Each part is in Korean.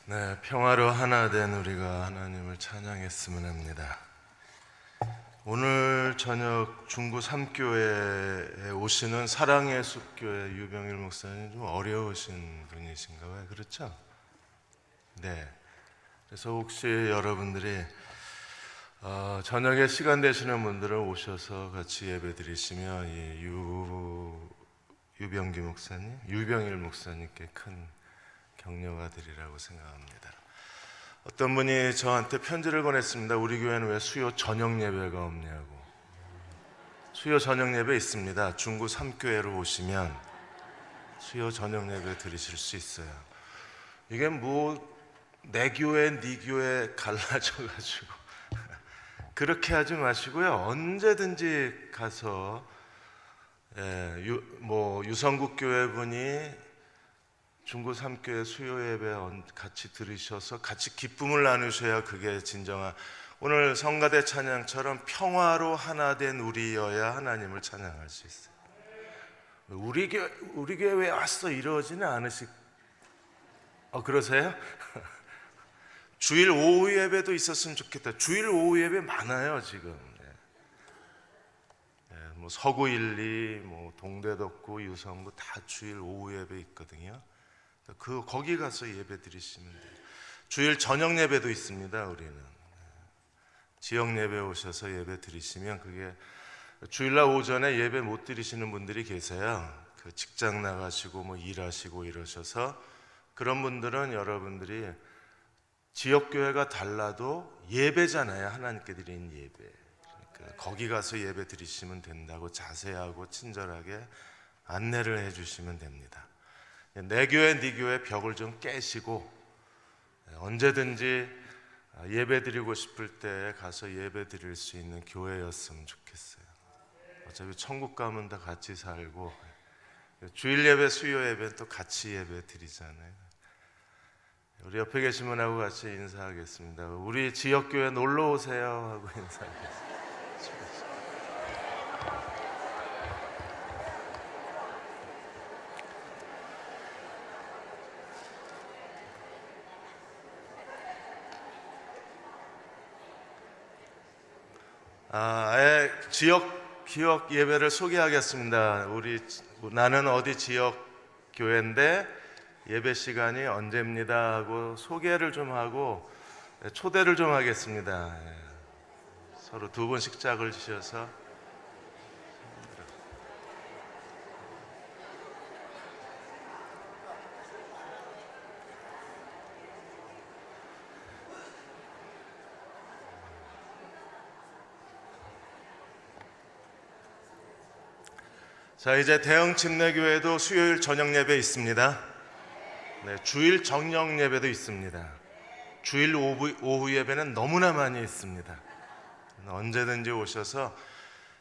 네, 평화로 하나 된 우리가 하나님을 찬양했으면 합니다. 오늘 저녁 중구 3교회에 오시는 사랑의 숲교회 유병일 목사님 좀 어려우신 분이신가 봐요. 그렇죠? 네. 그래서 혹시 여러분들이 저녁에 시간 되시는 분들은 오셔서 같이 예배 드리시면 유병기 목사님, 유병일 목사님께 큰 격려가 되리라고 생각합니다. 어떤 분이 저한테 편지를 보냈습니다. 우리 교회는 왜 수요 저녁 예배가 없냐고. 수요 저녁 예배 있습니다. 중구 3교회로 오시면 수요 저녁 예배 드리실 수 있어요. 이게 내 교회, 네 교회 갈라져가지고 그렇게 하지 마시고요. 언제든지 가서 유성국 교회 분이 중구 3교회 수요 예배 같이 들으셔서 같이 기쁨을 나누셔야 그게 진정한 오늘 성가대 찬양처럼 평화로 하나 된 우리여야 하나님을 찬양할 수 있어요. 우리 교회 왜 왔어? 이러지는 그러세요? 주일 오후 예배도 있었으면 좋겠다. 주일 오후 예배 많아요 지금. 서구 1, 2, 동대덕구, 유성구 다 주일 오후 예배 있거든요. 거기 가서 예배 드리시면 돼요. 주일 저녁 예배도 있습니다. 우리는 지역 예배 오셔서 예배 드리시면 그게 주일날 오전에 예배 못 드리시는 분들이 계세요. 그 직장 나가시고 일하시고 이러셔서 그런 분들은 여러분들이 지역 교회가 달라도 예배잖아요. 하나님께 드리는 예배. 그러니까 거기 가서 예배 드리시면 된다고 자세하고 친절하게 안내를 해주시면 됩니다. 내 교회, 네 교회 벽을 좀 깨시고 언제든지 예배 드리고 싶을 때 가서 예배 드릴 수 있는 교회였으면 좋겠어요. 어차피 천국 가면 다 같이 살고 주일 예배, 수요 예배 또 같이 예배 드리잖아요. 우리 옆에 계신 분하고 같이 인사하겠습니다. 우리 지역 교회 놀러 오세요 하고 인사하겠습니다. 지역 예배를 소개하겠습니다. 나는 어디 지역 교회인데 예배 시간이 언제입니다 하고 소개를 좀 하고 초대를 좀 하겠습니다. 서로 두 분씩 짝을 지셔서 자, 이제 대형 침례교회도 수요일 저녁 예배 있습니다. 네, 주일 저녁 예배도 있습니다. 주일 오후 예배는 너무나 많이 있습니다. 언제든지 오셔서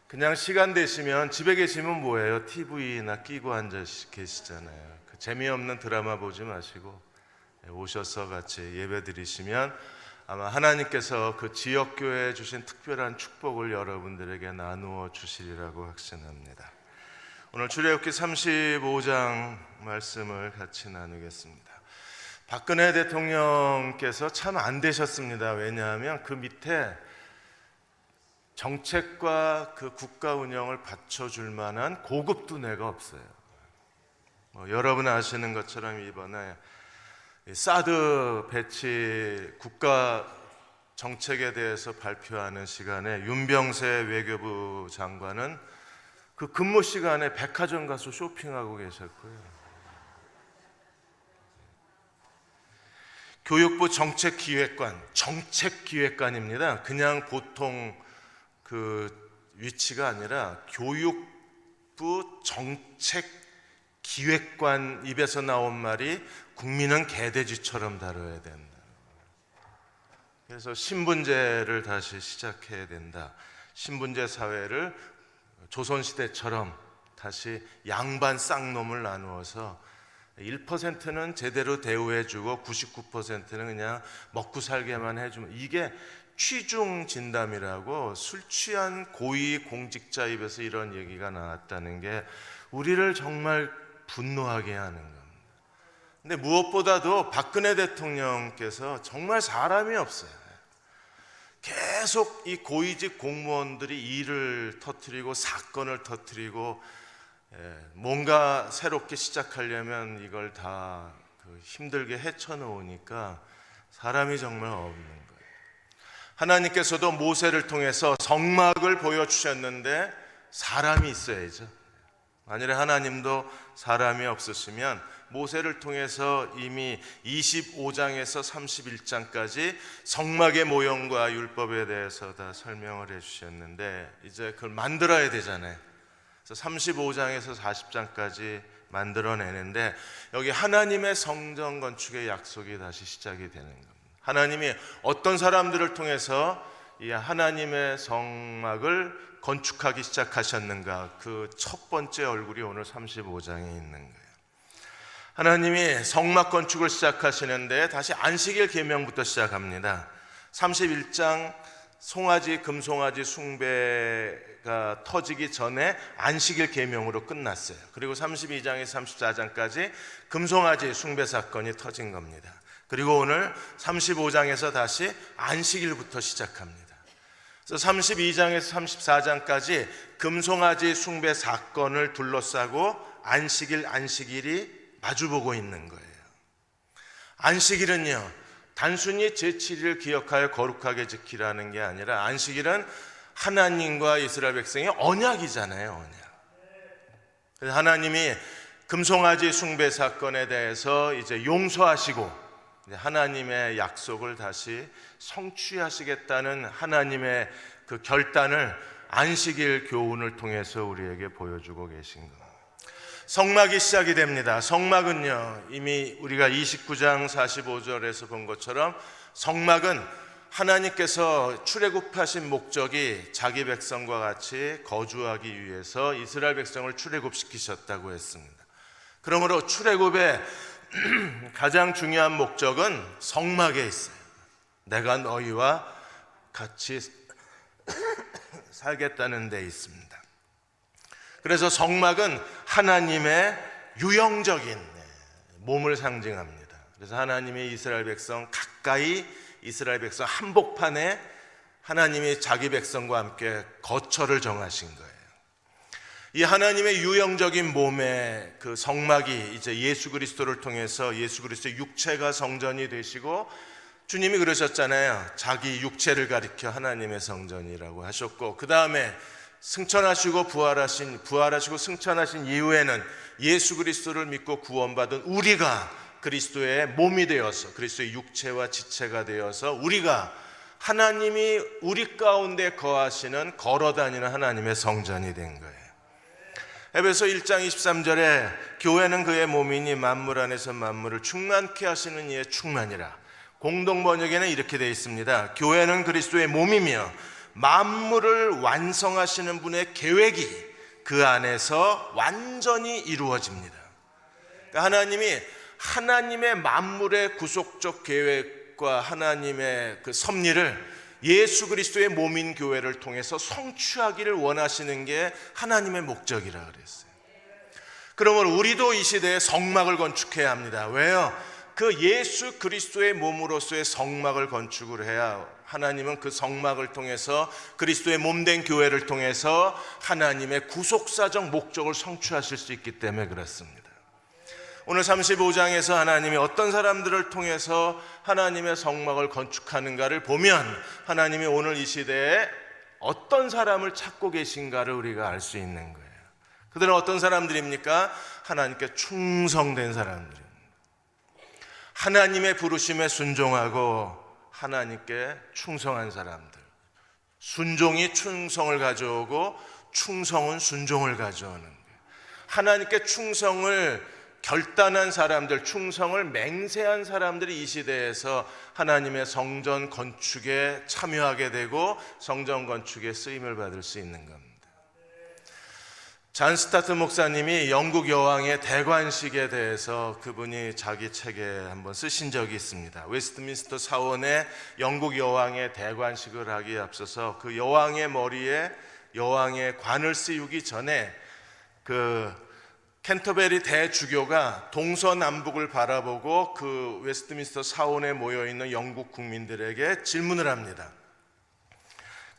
그냥 시간 되시면 집에 계시면 뭐예요? TV나 끼고 앉아 계시잖아요. 그 재미없는 드라마 보지 마시고 오셔서 같이 예배 드리시면 아마 하나님께서 그 지역교회에 주신 특별한 축복을 여러분들에게 나누어 주시리라고 확신합니다. 오늘 출애굽기 35장 말씀을 같이 나누겠습니다. 박근혜 대통령께서 참 안 되셨습니다. 왜냐하면 그 밑에 정책과 그 국가 운영을 받쳐줄 만한 고급 두뇌가 없어요. 여러분 아시는 것처럼 이번에 사드 배치 국가 정책에 대해서 발표하는 시간에 윤병세 외교부 장관은 그 근무 시간에 백화점 가서 쇼핑하고 계셨고요. 교육부 정책기획관입니다. 그냥 보통 그 위치가 아니라 교육부 정책기획관 입에서 나온 말이 국민은 개돼지처럼 다뤄야 된다. 그래서 신분제를 다시 시작해야 된다. 신분제 사회를 조선시대처럼 다시 양반 쌍놈을 나누어서 1%는 제대로 대우해주고 99%는 그냥 먹고 살게만 해주면 이게 취중진담이라고 술 취한 고위 공직자 입에서 이런 얘기가 나왔다는 게 우리를 정말 분노하게 하는 겁니다. 근데 무엇보다도 박근혜 대통령께서 정말 사람이 없어요. 계속 이 고위직 공무원들이 일을 터뜨리고 사건을 터뜨리고 뭔가 새롭게 시작하려면 이걸 다 힘들게 헤쳐놓으니까 사람이 정말 없는 거예요. 하나님께서도 모세를 통해서 성막을 보여주셨는데 사람이 있어야죠. 만일에 하나님도 사람이 없으시면 모세를 통해서 이미 25장에서 31장까지 성막의 모형과 율법에 대해서 다 설명을 해주셨는데 이제 그걸 만들어야 되잖아요. 그래서 35장에서 40장까지 만들어내는데 여기 하나님의 성전 건축의 약속이 다시 시작이 되는 겁니다. 하나님이 어떤 사람들을 통해서 이 하나님의 성막을 건축하기 시작하셨는가, 그 첫 번째 얼굴이 오늘 35장에 있는 거예요. 하나님이 성막 건축을 시작하시는데 다시 안식일 계명부터 시작합니다. 31장 송아지 금송아지 숭배가 터지기 전에 안식일 계명으로 끝났어요. 그리고 32장에서 34장까지 금송아지 숭배 사건이 터진 겁니다. 그리고 오늘 35장에서 다시 안식일부터 시작합니다. 그래서 32장에서 34장까지 금송아지 숭배 사건을 둘러싸고 안식일이 마주보고 있는 거예요. 안식일은요, 단순히 제7일 기억하여 거룩하게 지키라는 게 아니라 안식일은 하나님과 이스라엘 백성의 언약이잖아요. 언약. 그래서 하나님이 금송아지 숭배 사건에 대해서 이제 용서하시고 하나님의 약속을 다시 성취하시겠다는 하나님의 그 결단을 안식일 교훈을 통해서 우리에게 보여주고 계신 겁니다. 성막이 시작이 됩니다. 성막은요, 이미 우리가 29장 45절에서 본 것처럼 성막은 하나님께서 출애굽하신 목적이 자기 백성과 같이 거주하기 위해서 이스라엘 백성을 출애굽시키셨다고 했습니다. 그러므로 출애굽의 가장 중요한 목적은 성막에 있어요. 내가 너희와 같이 살겠다는 데 있습니다. 그래서 성막은 하나님의 유형적인 몸을 상징합니다. 그래서 하나님의 이스라엘 백성 가까이, 이스라엘 백성 한복판에 하나님이 자기 백성과 함께 거처를 정하신 거예요. 이 하나님의 유형적인 몸의 그 성막이 이제 예수 그리스도를 통해서 예수 그리스도의 육체가 성전이 되시고, 주님이 그러셨잖아요. 자기 육체를 가리켜 하나님의 성전이라고 하셨고, 그 다음에 승천하시고 부활하시고 승천하신 이후에는 예수 그리스도를 믿고 구원받은 우리가 그리스도의 몸이 되어서, 그리스도의 육체와 지체가 되어서 우리가 하나님이 우리 가운데 거하시는, 걸어다니는 하나님의 성전이 된 거예요. 에베소 1장 23절에 교회는 그의 몸이니 만물 안에서 만물을 충만케 하시는 이의 충만이라. 공동 번역에는 이렇게 되어 있습니다. 교회는 그리스도의 몸이며 만물을 완성하시는 분의 계획이 그 안에서 완전히 이루어집니다. 그러니까 하나님이 하나님의 만물의 구속적 계획과 하나님의 그 섭리를 예수 그리스도의 몸인 교회를 통해서 성취하기를 원하시는 게 하나님의 목적이라 그랬어요. 그러면 우리도 이 시대에 성막을 건축해야 합니다. 왜요? 그 예수 그리스도의 몸으로서의 성막을 건축을 해야 하나님은 그 성막을 통해서 그리스도의 몸된 교회를 통해서 하나님의 구속사적 목적을 성취하실 수 있기 때문에 그렇습니다. 오늘 35장에서 하나님이 어떤 사람들을 통해서 하나님의 성막을 건축하는가를 보면 하나님이 오늘 이 시대에 어떤 사람을 찾고 계신가를 우리가 알 수 있는 거예요. 그들은 어떤 사람들입니까? 하나님께 충성된 사람들입니다. 하나님의 부르심에 순종하고 하나님께 충성한 사람들. 순종이 충성을 가져오고 충성은 순종을 가져오는 거예요. 하나님께 충성을 결단한 사람들, 충성을 맹세한 사람들이 이 시대에서 하나님의 성전 건축에 참여하게 되고 성전 건축에 쓰임을 받을 수 있는 겁니다. 잔 스타트 목사님이 영국 여왕의 대관식에 대해서 그분이 자기 책에 한번 쓰신 적이 있습니다. 웨스트민스터 사원에 영국 여왕의 대관식을 하기에 앞서서 그 여왕의 머리에 여왕의 관을 씌우기 전에 그 캔터베리 대주교가 동서남북을 바라보고 그 웨스트민스터 사원에 모여있는 영국 국민들에게 질문을 합니다.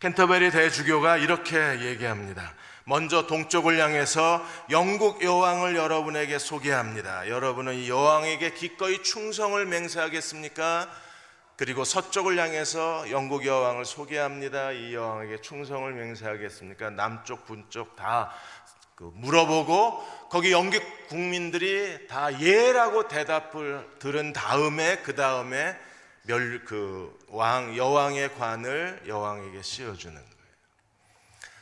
캔터베리 대주교가 이렇게 얘기합니다. 먼저 동쪽을 향해서 영국 여왕을 여러분에게 소개합니다. 여러분은 이 여왕에게 기꺼이 충성을 맹세하겠습니까? 그리고 서쪽을 향해서 영국 여왕을 소개합니다. 이 여왕에게 충성을 맹세하겠습니까? 남쪽, 북쪽 다 물어보고 거기 영국 국민들이 다 예라고 대답을 들은 다음에 그 다음에 여왕의 관을 여왕에게 씌워주는 거예요.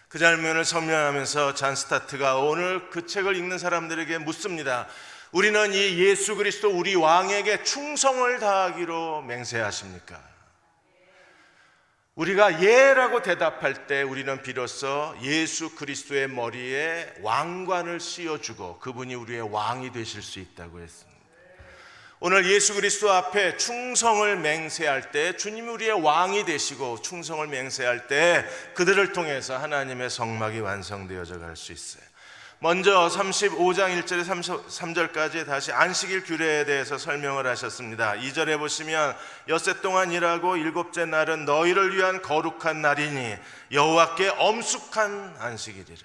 그 장면을 설명하면서 잔 스타트가 오늘 그 책을 읽는 사람들에게 묻습니다. 우리는 이 예수 그리스도 우리 왕에게 충성을 다하기로 맹세하십니까? 우리가 예라고 대답할 때 우리는 비로소 예수 그리스도의 머리에 왕관을 씌워주고 그분이 우리의 왕이 되실 수 있다고 했습니다. 오늘 예수 그리스도 앞에 충성을 맹세할 때 주님이 우리의 왕이 되시고 충성을 맹세할 때 그들을 통해서 하나님의 성막이 완성되어져 갈 수 있어요. 먼저 35장 1절에 3절까지 다시 안식일 규례에 대해서 설명을 하셨습니다. 2절에 보시면 엿새 동안 일하고 일곱째 날은 너희를 위한 거룩한 날이니 여호와께 엄숙한 안식일이라.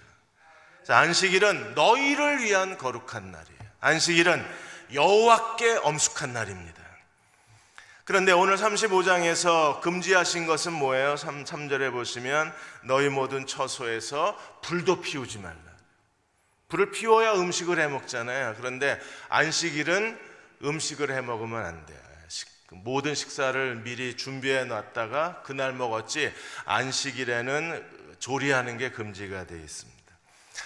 자, 안식일은 너희를 위한 거룩한 날이에요. 안식일은 여호와께 엄숙한 날입니다. 그런데 오늘 35장에서 금지하신 것은 뭐예요? 3절에 보시면 너희 모든 처소에서 불도 피우지 말라. 불을 피워야 음식을 해 먹잖아요. 그런데 안식일은 음식을 해 먹으면 안 돼요. 모든 식사를 미리 준비해 놨다가 그날 먹었지 안식일에는 조리하는 게 금지가 되어 있습니다.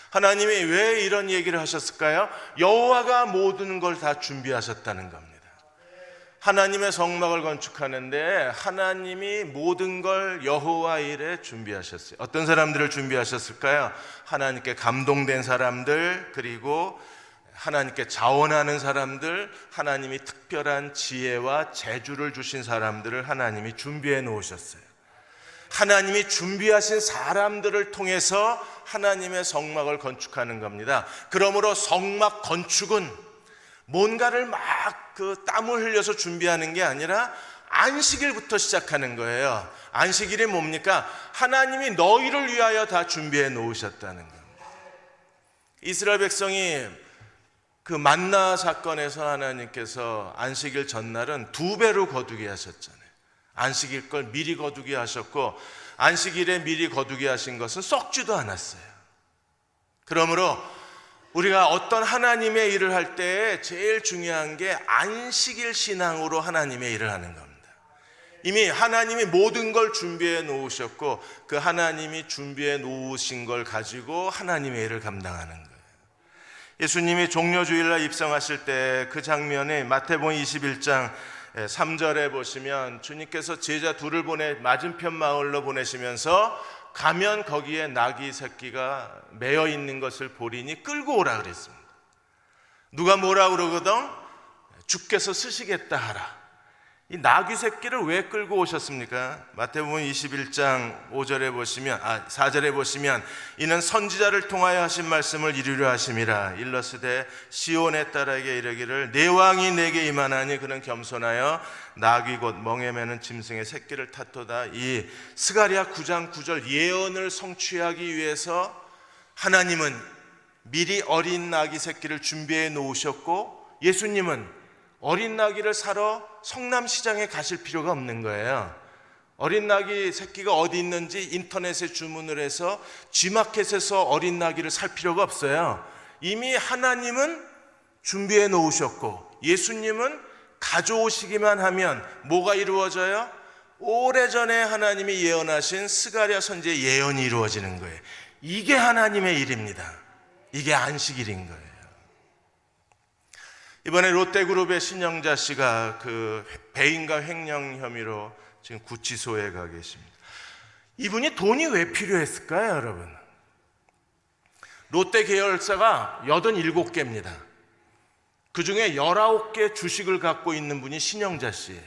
하나님이 왜 이런 얘기를 하셨을까요? 여호와가 모든 걸 다 준비하셨다는 겁니다. 하나님의 성막을 건축하는데 하나님이 모든 걸 여호와 일에 준비하셨어요. 어떤 사람들을 준비하셨을까요? 하나님께 감동된 사람들, 그리고 하나님께 자원하는 사람들, 하나님이 특별한 지혜와 재주를 주신 사람들을 하나님이 준비해 놓으셨어요. 하나님이 준비하신 사람들을 통해서 하나님의 성막을 건축하는 겁니다. 그러므로 성막 건축은 뭔가를 막 땀을 흘려서 준비하는 게 아니라 안식일부터 시작하는 거예요. 안식일이 뭡니까? 하나님이 너희를 위하여 다 준비해 놓으셨다는 겁니다. 이스라엘 백성이 그 만나 사건에서 하나님께서 안식일 전날은 2배로 거두게 하셨잖아요. 안식일 걸 미리 거두게 하셨고 안식일에 미리 거두게 하신 것은 썩지도 않았어요. 그러므로 우리가 어떤 하나님의 일을 할 때 제일 중요한 게 안식일 신앙으로 하나님의 일을 하는 겁니다. 이미 하나님이 모든 걸 준비해 놓으셨고 그 하나님이 준비해 놓으신 걸 가지고 하나님의 일을 감당하는 거예요. 예수님이 종려주일날 입성하실 때 그 장면이 마태복음 21장 3절에 보시면 주님께서 제자 둘을 보내 맞은편 마을로 보내시면서 가면 거기에 나귀 새끼가 매어 있는 것을 보리니 끌고 오라 그랬습니다. 누가 뭐라 그러거든? 주께서 쓰시겠다 하라. 이 나귀 새끼를 왜 끌고 오셨습니까? 마태복음 21장 4절에 보시면 이는 선지자를 통하여 하신 말씀을 이루려 하심이라. 일러스되 시온의 딸에게 이르기를 내 왕이 내게 임하나니 그는 겸손하여 나귀 곧 멍에 매는 짐승의 새끼를 탔도다. 이 스가랴 9장 9절 예언을 성취하기 위해서 하나님은 미리 어린 나귀 새끼를 준비해 놓으셨고 예수님은 어린 나귀를 사러 성남시장에 가실 필요가 없는 거예요. 어린 나귀 새끼가 어디 있는지 인터넷에 주문을 해서 G마켓에서 어린 나귀를 살 필요가 없어요. 이미 하나님은 준비해 놓으셨고 예수님은 가져오시기만 하면 뭐가 이루어져요? 오래전에 하나님이 예언하신 스가랴 선지의 예언이 이루어지는 거예요. 이게 하나님의 일입니다. 이게 안식일인 거예요. 이번에 롯데그룹의 신영자 씨가 그 배임과 횡령 혐의로 지금 구치소에 가 계십니다. 이분이 돈이 왜 필요했을까요, 여러분? 롯데 계열사가 87개입니다. 그 중에 19개 주식을 갖고 있는 분이 신영자 씨예요.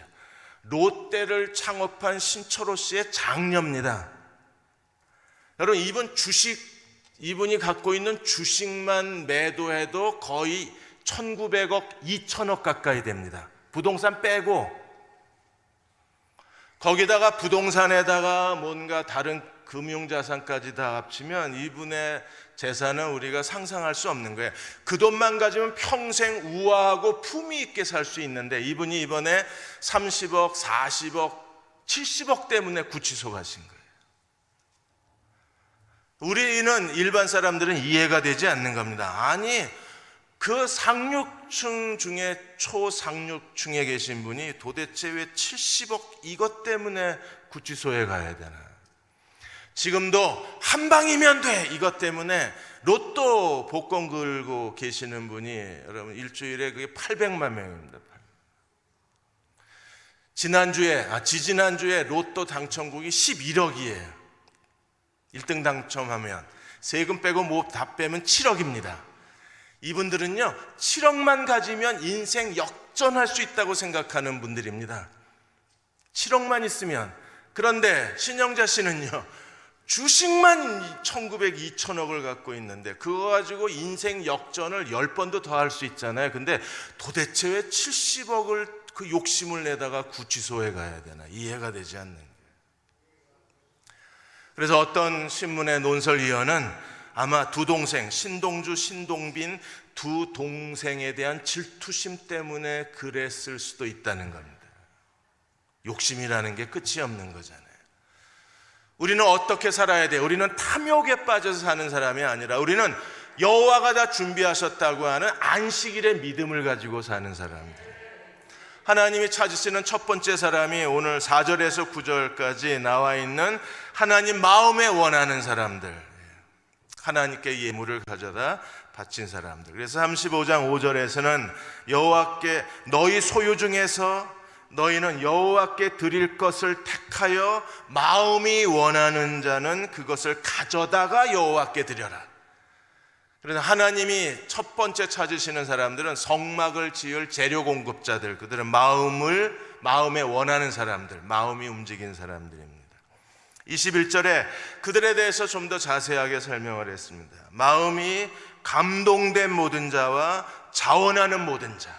롯데를 창업한 신철호 씨의 장녀입니다. 여러분, 이분 주식 이분이 갖고 있는 주식만 매도해도 거의 1900억, 2000억 가까이 됩니다. 부동산 빼고. 거기다가 부동산에다가 뭔가 다른 금융자산까지 다 합치면 이분의 재산은 우리가 상상할 수 없는 거예요. 그 돈만 가지면 평생 우아하고 품위 있게 살 수 있는데 이분이 이번에 30억, 40억, 70억 때문에 구치소 가신 거예요. 우리는 일반 사람들은 이해가 되지 않는 겁니다. 아니, 그 상류층 중에 초상류층에 계신 분이 도대체 왜 70억 이것 때문에 구치소에 가야 되나? 지금도 한 방이면 돼 이것 때문에 로또 복권 걸고 계시는 분이 여러분 일주일에 그게 800만 명입니다. 지지난주에 로또 당첨금이 11억이에요. 1등 당첨하면 세금 빼고 뭐 다 빼면 7억입니다. 이분들은요 7억만 가지면 인생 역전할 수 있다고 생각하는 분들입니다. 7억만 있으면. 그런데 신영자 씨는요 주식만 1900, 2000억을 갖고 있는데 그거 가지고 인생 역전을 10번도 더 할 수 있잖아요. 근데 도대체 왜 70억을 그 욕심을 내다가 구치소에 가야 되나 이해가 되지 않는 거예요. 그래서 어떤 신문의 논설위원은 아마 두 동생 신동주, 신동빈 두 동생에 대한 질투심 때문에 그랬을 수도 있다는 겁니다. 욕심이라는 게 끝이 없는 거잖아요. 우리는 어떻게 살아야 돼요? 우리는 탐욕에 빠져서 사는 사람이 아니라 우리는 여호와가 다 준비하셨다고 하는 안식일의 믿음을 가지고 사는 사람들. 하나님이 찾으시는 첫 번째 사람이 오늘 4절에서 9절까지 나와 있는 하나님 마음에 원하는 사람들, 하나님께 예물을 가져다 바친 사람들. 그래서 35장 5절에서는 여호와께 너희 소유 중에서 너희는 여호와께 드릴 것을 택하여 마음이 원하는 자는 그것을 가져다가 여호와께 드려라. 그래서 하나님이 첫 번째 찾으시는 사람들은 성막을 지을 재료 공급자들, 그들은 마음에 원하는 사람들, 마음이 움직인 사람들입니다. 21절에 그들에 대해서 좀 더 자세하게 설명을 했습니다. 마음이 감동된 모든 자와 자원하는 모든 자.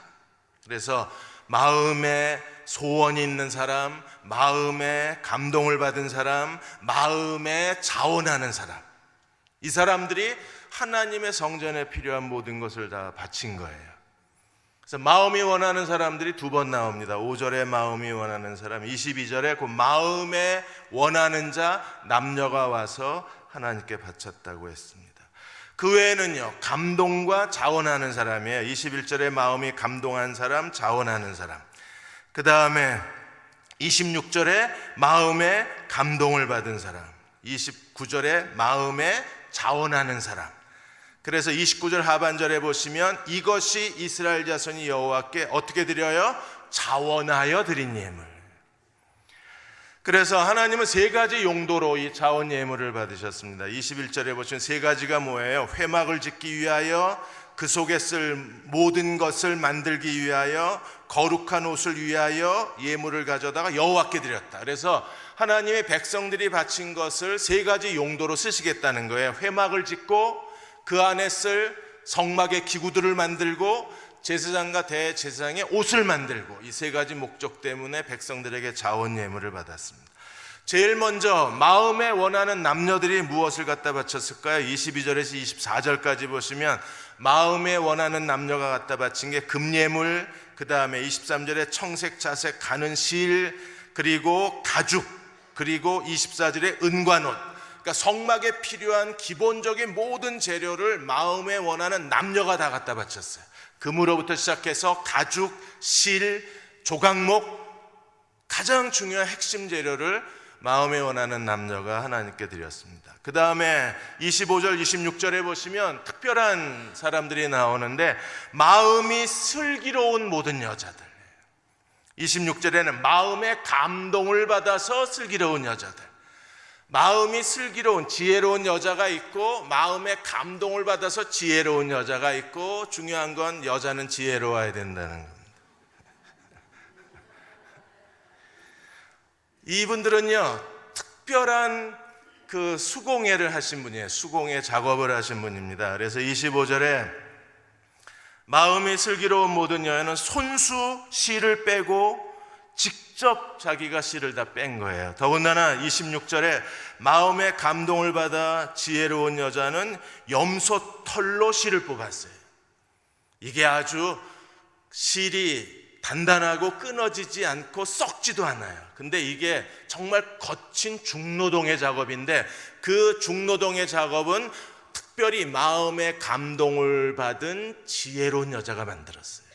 그래서 마음에 소원이 있는 사람, 마음에 감동을 받은 사람, 마음에 자원하는 사람, 이 사람들이 하나님의 성전에 필요한 모든 것을 다 바친 거예요. 그래서 마음이 원하는 사람들이 두 번 나옵니다. 5절에 마음이 원하는 사람, 22절에 그 마음에 원하는 자 남녀가 와서 하나님께 바쳤다고 했습니다. 그 외에는요 감동과 자원하는 사람이에요. 21절에 마음이 감동한 사람, 자원하는 사람. 그 다음에 26절에 마음에 감동을 받은 사람, 29절에 마음에 자원하는 사람. 그래서 29절 하반절에 보시면 이것이 이스라엘 자손이 여호와께 어떻게 드려요? 자원하여 드린 예물. 그래서 하나님은 세 가지 용도로 이 자원 예물을 받으셨습니다. 21절에 보시면 세 가지가 뭐예요? 회막을 짓기 위하여, 그 속에 쓸 모든 것을 만들기 위하여, 거룩한 옷을 위하여 예물을 가져다가 여호와께 드렸다. 그래서 하나님의 백성들이 바친 것을 세 가지 용도로 쓰시겠다는 거예요. 회막을 짓고 그 안에 쓸 성막의 기구들을 만들고 제사장과 대제사장의 옷을 만들고, 이 세 가지 목적 때문에 백성들에게 자원 예물을 받았습니다. 제일 먼저 마음에 원하는 남녀들이 무엇을 갖다 바쳤을까요? 22절에서 24절까지 보시면 마음에 원하는 남녀가 갖다 바친 게 금예물, 그 다음에 23절에 청색, 자색, 가는 실, 그리고 가죽, 그리고 24절에 은관옷. 그러니까 성막에 필요한 기본적인 모든 재료를 마음에 원하는 남녀가 다 갖다 바쳤어요. 금으로부터 시작해서 가죽, 실, 조각목, 가장 중요한 핵심 재료를 마음에 원하는 남녀가 하나님께 드렸습니다. 그 다음에 25절, 26절에 보시면 특별한 사람들이 나오는데 마음이 슬기로운 모든 여자들. 26절에는 마음에 감동을 받아서 슬기로운 여자들. 마음이 슬기로운, 지혜로운 여자가 있고 마음에 감동을 받아서 지혜로운 여자가 있고, 중요한 건 여자는 지혜로워야 된다는 겁니다. 이분들은요 특별한 그 수공예를 하신 분이에요. 수공예 작업을 하신 분입니다. 그래서 25절에 마음이 슬기로운 모든 여인은 손수 실을 빼고 직접 자기가 실을 다 뺀 거예요. 더군다나 26절에 마음의 감동을 받아 지혜로운 여자는 염소 털로 실을 뽑았어요. 이게 아주 실이 단단하고 끊어지지 않고 썩지도 않아요. 근데 이게 정말 거친 중노동의 작업인데 그 중노동의 작업은 특별히 마음의 감동을 받은 지혜로운 여자가 만들었어요.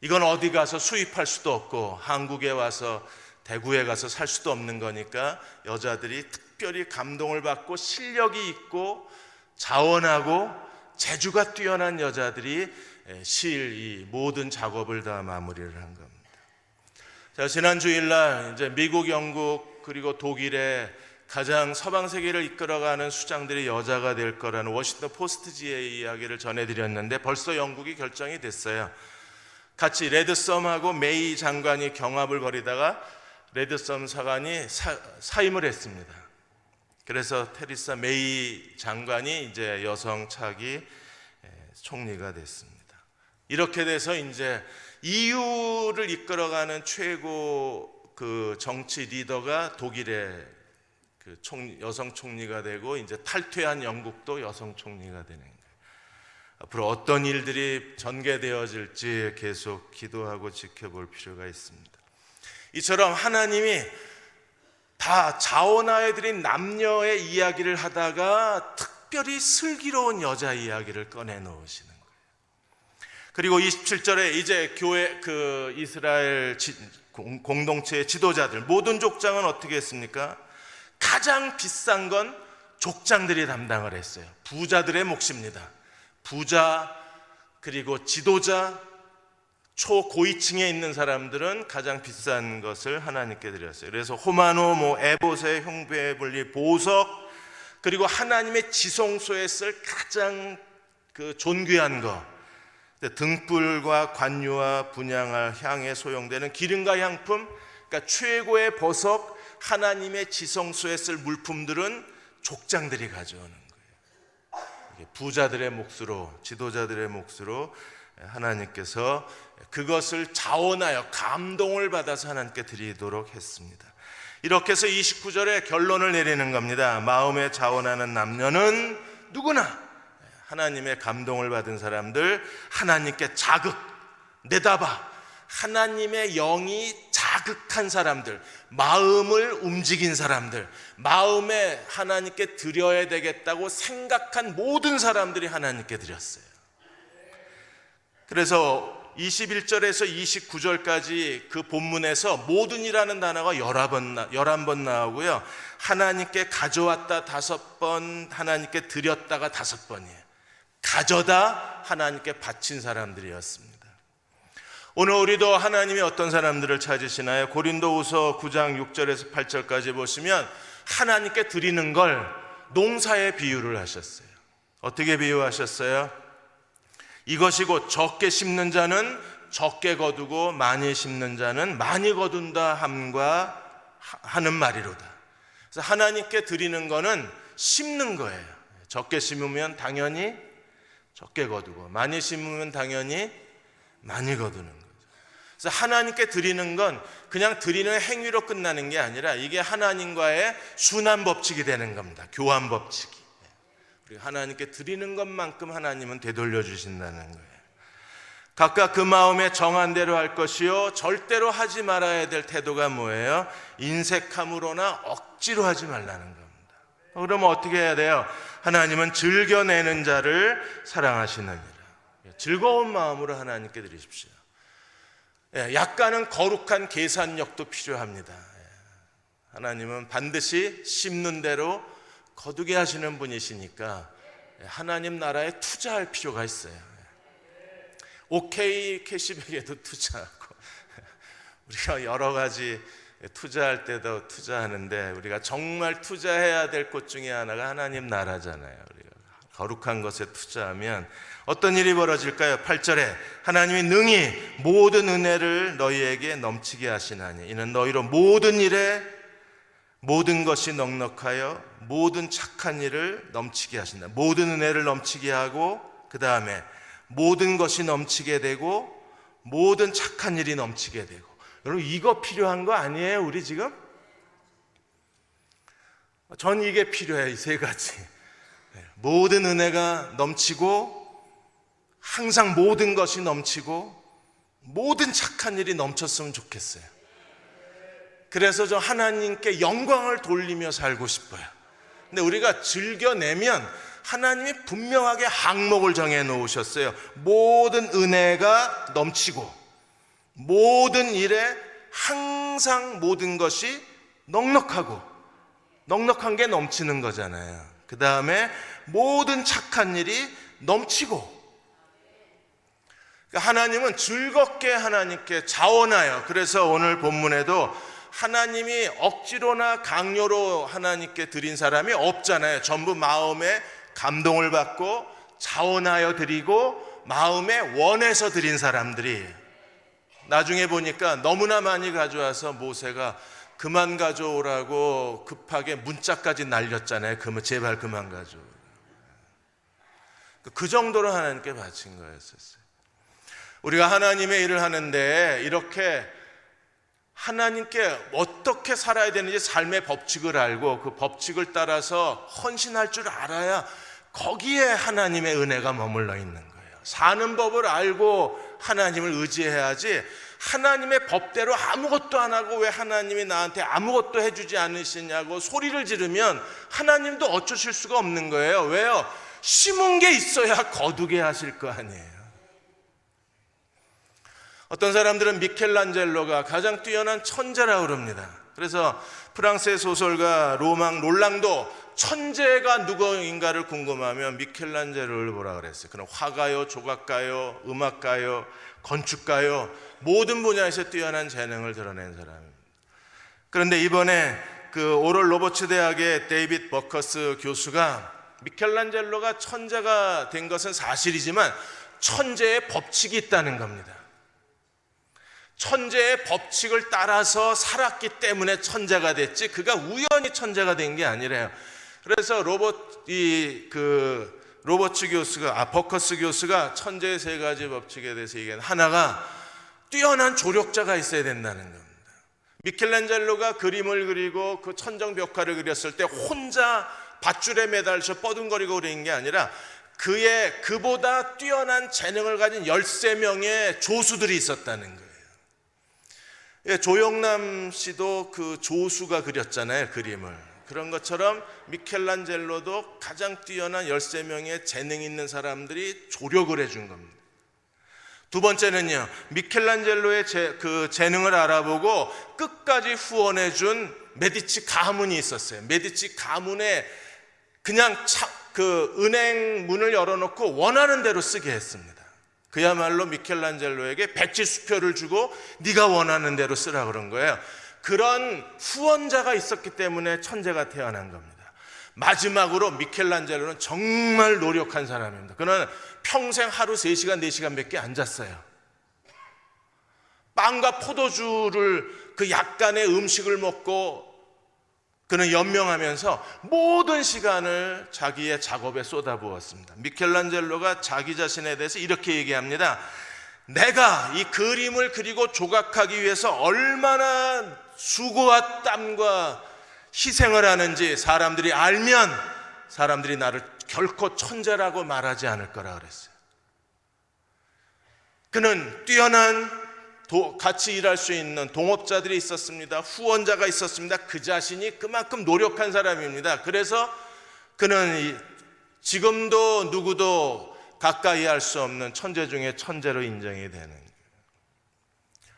이건 어디 가서 수입할 수도 없고 한국에 와서 대구에 가서 살 수도 없는 거니까 여자들이 특별히 감동을 받고 실력이 있고 자원하고 재주가 뛰어난 여자들이 이 모든 작업을 다 마무리를 한 겁니다. 자, 지난 주일날 이제 미국, 영국 그리고 독일의 가장 서방 세계를 이끌어가는 수장들이 여자가 될 거라는 워싱턴 포스트지의 이야기를 전해드렸는데 벌써 영국이 결정이 됐어요. 같이 레드썸하고 메이 장관이 경합을 벌이다가 레드썸 사관이 사임을 했습니다. 그래서 테리사 메이 장관이 이제 여성 차기 총리가 됐습니다. 이렇게 돼서 이제 EU를 이끌어가는 최고 그 정치 리더가 독일의 그 여성 총리가 되고 이제 탈퇴한 영국도 여성 총리가 되는 거예요. 앞으로 어떤 일들이 전개되어질지 계속 기도하고 지켜볼 필요가 있습니다. 이처럼 하나님이 다 자원하여드린 남녀의 이야기를 하다가 특별히 슬기로운 여자 이야기를 꺼내 놓으시는 거예요. 그리고 27절에 이제 교회 그 이스라엘 공동체의 지도자들 모든 족장은 어떻게 했습니까? 가장 비싼 건 족장들이 담당을 했어요. 부자들의 몫입니다. 부자 그리고 지도자 초고위층에 있는 사람들은 가장 비싼 것을 하나님께 드렸어요. 그래서 호마노, 에봇의 흉배 분리, 보석 그리고 하나님의 지성소에 쓸 가장 그 존귀한 것, 등불과 관유와 분향할 향에 소용되는 기름과 향품, 그러니까 최고의 보석, 하나님의 지성소에 쓸 물품들은 족장들이 가져오는 거예요. 이게 부자들의 몫으로, 지도자들의 몫으로 하나님께서 그것을 자원하여 감동을 받아서 하나님께 드리도록 했습니다. 이렇게 해서 29절에 결론을 내리는 겁니다. 마음에 자원하는 남녀는 누구나 하나님의 감동을 받은 사람들, 하나님께 자극, 내다봐 하나님의 영이 자극한 사람들, 마음을 움직인 사람들, 마음에 하나님께 드려야 되겠다고 생각한 모든 사람들이 하나님께 드렸어요. 그래서 21절에서 29절까지 그 본문에서 모든이라는 단어가 11번 나오고요. 하나님께 가져왔다 5번, 하나님께 드렸다가 5번이에요. 가져다 하나님께 바친 사람들이었습니다. 오늘 우리도 하나님이 어떤 사람들을 찾으시나요? 고린도후서 9장 6절에서 8절까지 보시면 하나님께 드리는 걸 농사에 비유를 하셨어요. 어떻게 비유하셨어요? 이것이 곧 적게 심는 자는 적게 거두고 많이 심는 자는 많이 거둔다 함과 하는 말이로다. 그래서 하나님께 드리는 거는 심는 거예요. 적게 심으면 당연히 적게 거두고 많이 심으면 당연히 많이 거두는 거죠. 그래서 하나님께 드리는 건 그냥 드리는 행위로 끝나는 게 아니라 이게 하나님과의 순환 법칙이 되는 겁니다. 교환 법칙이. 하나님께 드리는 것만큼 하나님은 되돌려 주신다는 거예요. 각각 그 마음에 정한 대로 할 것이요 절대로 하지 말아야 될 태도가 뭐예요? 인색함으로나 억지로 하지 말라는 겁니다. 그러면 어떻게 해야 돼요? 하나님은 즐겨내는 자를 사랑하시느니라. 즐거운 마음으로 하나님께 드리십시오. 약간은 거룩한 계산력도 필요합니다. 하나님은 반드시 심는 대로 거두게 하시는 분이시니까 하나님 나라에 투자할 필요가 있어요. OK 캐시백에도 투자하고 우리가 여러 가지 투자할 때도 투자하는데 우리가 정말 투자해야 될 것 중에 하나가 하나님 나라잖아요. 우리가 거룩한 것에 투자하면 어떤 일이 벌어질까요? 8절에 하나님이 능히 모든 은혜를 너희에게 넘치게 하시나니 이는 너희로 모든 일에 모든 것이 넉넉하여 모든 착한 일을 넘치게 하신다. 모든 은혜를 넘치게 하고 그 다음에 모든 것이 넘치게 되고 모든 착한 일이 넘치게 되고. 여러분 이거 필요한 거 아니에요? 우리 지금? 전 이게 필요해요. 이 세 가지. 모든 은혜가 넘치고 항상 모든 것이 넘치고 모든 착한 일이 넘쳤으면 좋겠어요. 그래서 저 하나님께 영광을 돌리며 살고 싶어요. 근데 우리가 즐겨내면 하나님이 분명하게 항목을 정해 놓으셨어요. 모든 은혜가 넘치고 모든 일에 항상 모든 것이 넉넉하고, 넉넉한 게 넘치는 거잖아요. 그 다음에 모든 착한 일이 넘치고. 그러니까 하나님은 즐겁게 하나님께 자원하여, 그래서 오늘 본문에도 하나님이 억지로나 강요로 하나님께 드린 사람이 없잖아요. 전부 마음에 감동을 받고 자원하여 드리고 마음에 원해서 드린 사람들이. 나중에 보니까 너무나 많이 가져와서 모세가 그만 가져오라고 급하게 문자까지 날렸잖아요. 제발 그만 가져오. 그 정도로 하나님께 바친 거였었어요. 우리가 하나님의 일을 하는데 이렇게 하나님께 어떻게 살아야 되는지 삶의 법칙을 알고 그 법칙을 따라서 헌신할 줄 알아야 거기에 하나님의 은혜가 머물러 있는 거예요. 사는 법을 알고 하나님을 의지해야지, 하나님의 법대로 아무것도 안 하고 왜 하나님이 나한테 아무것도 해주지 않으시냐고 소리를 지르면 하나님도 어쩌실 수가 없는 거예요. 왜요? 심은 게 있어야 거두게 하실 거 아니에요. 어떤 사람들은 미켈란젤로가 가장 뛰어난 천재라고 그럽니다. 그래서 프랑스의 소설가 로망 롤랑도 천재가 누구인가를 궁금하면 미켈란젤로를 보라 그랬어요. 그럼 화가요, 조각가요, 음악가요, 건축가요, 모든 분야에서 뛰어난 재능을 드러낸 사람입니다. 그런데 이번에 그 오럴 로버츠 대학의 데이빗 버커스 교수가 미켈란젤로가 천재가 된 것은 사실이지만 천재의 법칙이 있다는 겁니다. 천재의 법칙을 따라서 살았기 때문에 천재가 됐지 그가 우연히 천재가 된 게 아니래요. 그래서 버커스 교수가 천재의 세 가지 법칙에 대해서 얘기한 하나가 뛰어난 조력자가 있어야 된다는 겁니다. 미켈란젤로가 그림을 그리고 그 천정 벽화를 그렸을 때 혼자 밧줄에 매달려 뻐둥거리고 그린 게 아니라 그보다 뛰어난 재능을 가진 13명의 조수들이 있었다는 거예요. 예, 조영남 씨도 그 조수가 그렸잖아요, 그림을. 그런 것처럼 미켈란젤로도 가장 뛰어난 13명의 재능 있는 사람들이 조력을 해준 겁니다. 두 번째는요, 미켈란젤로의 그 재능을 알아보고 끝까지 후원해준 메디치 가문이 있었어요. 메디치 가문에 그냥 그 은행 문을 열어놓고 원하는 대로 쓰게 했습니다. 그야말로 미켈란젤로에게 백지수표를 주고 네가 원하는 대로 쓰라 그런 거예요. 그런 후원자가 있었기 때문에 천재가 태어난 겁니다. 마지막으로 미켈란젤로는 정말 노력한 사람입니다. 그는 평생 하루 3시간, 4시간밖에 안 잤어요. 빵과 포도주를 그 약간의 음식을 먹고 그는 연명하면서 모든 시간을 자기의 작업에 쏟아부었습니다. 미켈란젤로가 자기 자신에 대해서 이렇게 얘기합니다. 내가 이 그림을 그리고 조각하기 위해서 얼마나 수고와 땀과 희생을 하는지 사람들이 알면 사람들이 나를 결코 천재라고 말하지 않을 거라 그랬어요. 그는 뛰어난 같이 일할 수 있는 동업자들이 있었습니다. 후원자가 있었습니다. 그 자신이 그만큼 노력한 사람입니다. 그래서 그는 지금도 누구도 가까이 할 수 없는 천재 중에 천재로 인정이 되는 거예요.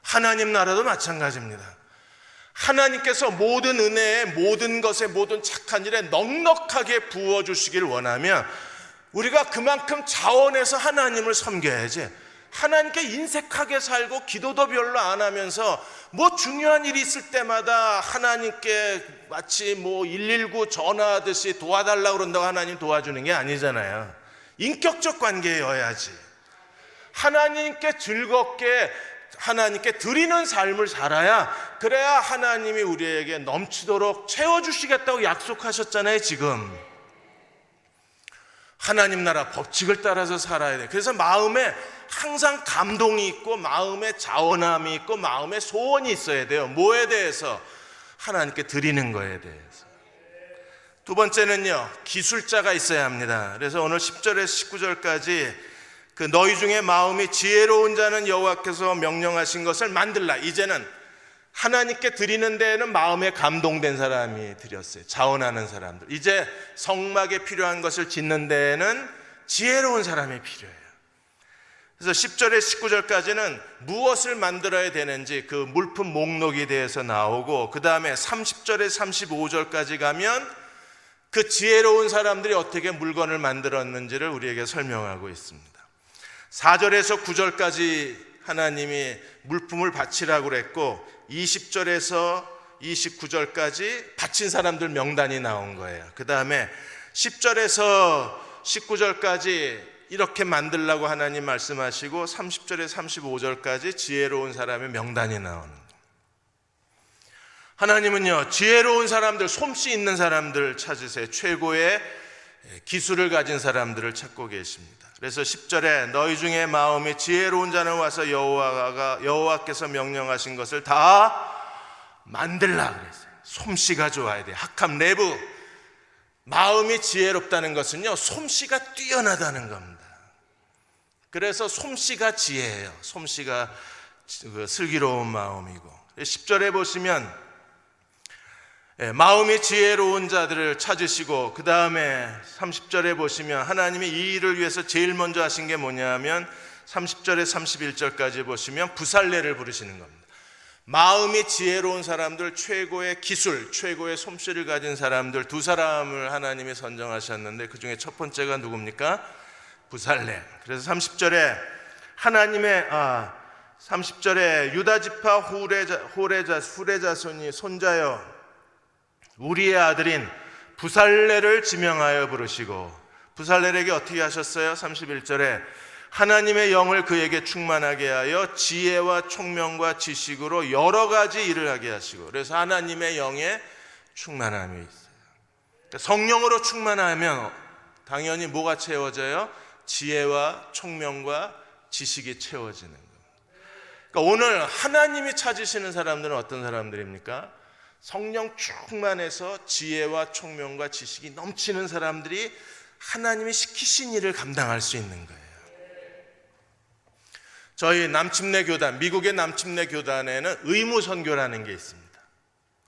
하나님 나라도 마찬가지입니다. 하나님께서 모든 은혜에 모든 것에 모든 착한 일에 넉넉하게 부어주시길 원하면 우리가 그만큼 자원해서 하나님을 섬겨야지, 하나님께 인색하게 살고 기도도 별로 안 하면서 뭐 중요한 일이 있을 때마다 하나님께 마치 뭐 119 전화하듯이 도와달라고 그런다고 하나님 도와주는 게 아니잖아요. 인격적 관계여야지. 하나님께 즐겁게 하나님께 드리는 삶을 살아야, 그래야 하나님이 우리에게 넘치도록 채워주시겠다고 약속하셨잖아요. 지금 하나님 나라 법칙을 따라서 살아야 돼. 그래서 마음에 항상 감동이 있고, 마음에 자원함이 있고, 마음에 소원이 있어야 돼요. 뭐에 대해서? 하나님께 드리는 거에 대해서. 두 번째는요, 기술자가 있어야 합니다. 그래서 오늘 10절에서 19절까지 그 너희 중에 마음이 지혜로운 자는 여호와께서 명령하신 것을 만들라. 이제는 하나님께 드리는 데에는 마음에 감동된 사람이 드렸어요. 자원하는 사람들. 이제 성막에 필요한 것을 짓는 데에는 지혜로운 사람이 필요해요. 그래서 10절에서 19절까지는 무엇을 만들어야 되는지 그 물품 목록에 대해서 나오고, 그 다음에 30절에서 35절까지 가면 그 지혜로운 사람들이 어떻게 물건을 만들었는지를 우리에게 설명하고 있습니다. 4절에서 9절까지 하나님이 물품을 바치라고 그랬고, 20절에서 29절까지 바친 사람들 명단이 나온 거예요. 그 다음에 10절에서 19절까지 이렇게 만들라고 하나님 말씀하시고, 30절에서 35절까지 지혜로운 사람의 명단이 나오는 거예요. 하나님은요, 지혜로운 사람들, 솜씨 있는 사람들 찾으세요. 최고의 기술을 가진 사람들을 찾고 계십니다. 그래서 10절에 너희 중에 마음이 지혜로운 자는 와서 여호와께서 명령하신 것을 다 만들라 그랬어요. 솜씨가 좋아야 돼요. 학함 내부. 마음이 지혜롭다는 것은요, 솜씨가 뛰어나다는 겁니다. 그래서 솜씨가 지혜예요. 솜씨가 슬기로운 마음이고, 10절에 보시면 마음이 지혜로운 자들을 찾으시고, 그 다음에 30절에 보시면 하나님이 이 일을 위해서 제일 먼저 하신 게 뭐냐면 30절에 31절까지 보시면 부살레를 부르시는 겁니다. 마음이 지혜로운 사람들, 최고의 기술, 최고의 솜씨를 가진 사람들 두 사람을 하나님이 선정하셨는데, 그 중에 첫 번째가 누굽니까? 부살레. 그래서 30절에 하나님의 30절에 유다 지파 후레 자손이 손자여 우리의 아들인 부살레를 지명하여 부르시고, 부살레에게 어떻게 하셨어요? 31절에 하나님의 영을 그에게 충만하게 하여 지혜와 총명과 지식으로 여러 가지 일을 하게 하시고. 그래서 하나님의 영에 충만함이 있어요. 그러니까 성령으로 충만하면 당연히 뭐가 채워져요? 지혜와 총명과 지식이 채워지는 겁니다. 그러니까 오늘 하나님이 찾으시는 사람들은 어떤 사람들입니까? 성령 충만해서 지혜와 총명과 지식이 넘치는 사람들이 하나님이 시키신 일을 감당할 수 있는 거예요. 저희 남침내 교단, 미국의 남침내 교단에는 의무선교라는 게 있습니다.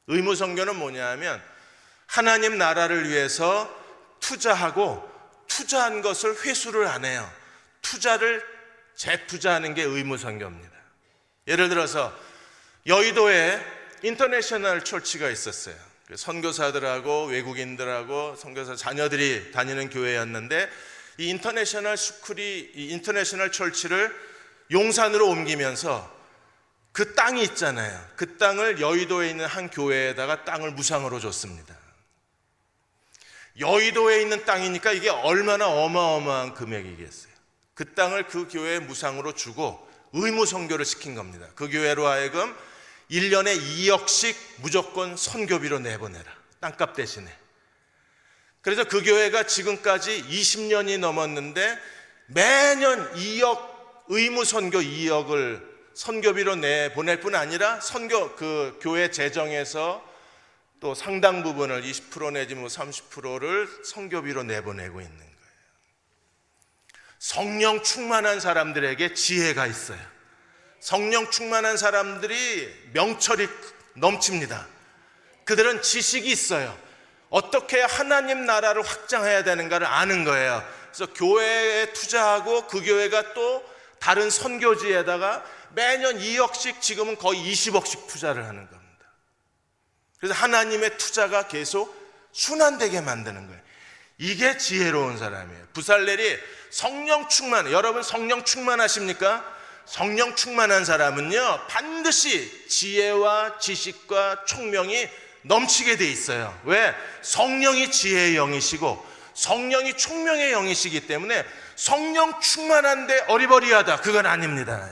의무선교는 뭐냐면 하나님 나라를 위해서 투자하고, 투자한 것을 회수를 안 해요. 투자를 재투자하는 게 의무선교입니다. 예를 들어서 여의도에 인터내셔널 처치가 있었어요. 선교사들하고 외국인들하고 선교사 자녀들이 다니는 교회였는데, 이 인터내셔널 스쿨이, 이 인터내셔널 처치를 용산으로 옮기면서 그 땅이 있잖아요. 그 땅을 여의도에 있는 한 교회에다가 땅을 무상으로 줬습니다. 여의도에 있는 땅이니까 이게 얼마나 어마어마한 금액이겠어요. 그 땅을 그 교회에 무상으로 주고 의무 선교를 시킨 겁니다. 그 교회로 하여금 1년에 2억씩 무조건 선교비로 내보내라, 땅값 대신에. 그래서 그 교회가 지금까지 20년이 넘었는데 매년 2억, 의무 선교 2억을 선교비로 내보낼 뿐 아니라 그 교회 재정에서 또 상당 부분을 20% 내지 30%를 선교비로 내보내고 있는 거예요. 성령 충만한 사람들에게 지혜가 있어요. 성령 충만한 사람들이 명철이 넘칩니다. 그들은 지식이 있어요. 어떻게 하나님 나라를 확장해야 되는가를 아는 거예요. 그래서 교회에 투자하고 그 교회가 또 다른 선교지에다가 매년 2억씩, 지금은 거의 20억씩 투자를 하는 겁니다. 그래서 하나님의 투자가 계속 순환되게 만드는 거예요. 이게 지혜로운 사람이에요. 부살렐이 성령 충만, 여러분 성령 충만하십니까? 성령 충만한 사람은요, 반드시 지혜와 지식과 총명이 넘치게 돼 있어요. 왜? 성령이 지혜의 영이시고 성령이 총명의 영이시기 때문에 성령 충만한데 어리버리하다, 그건 아닙니다.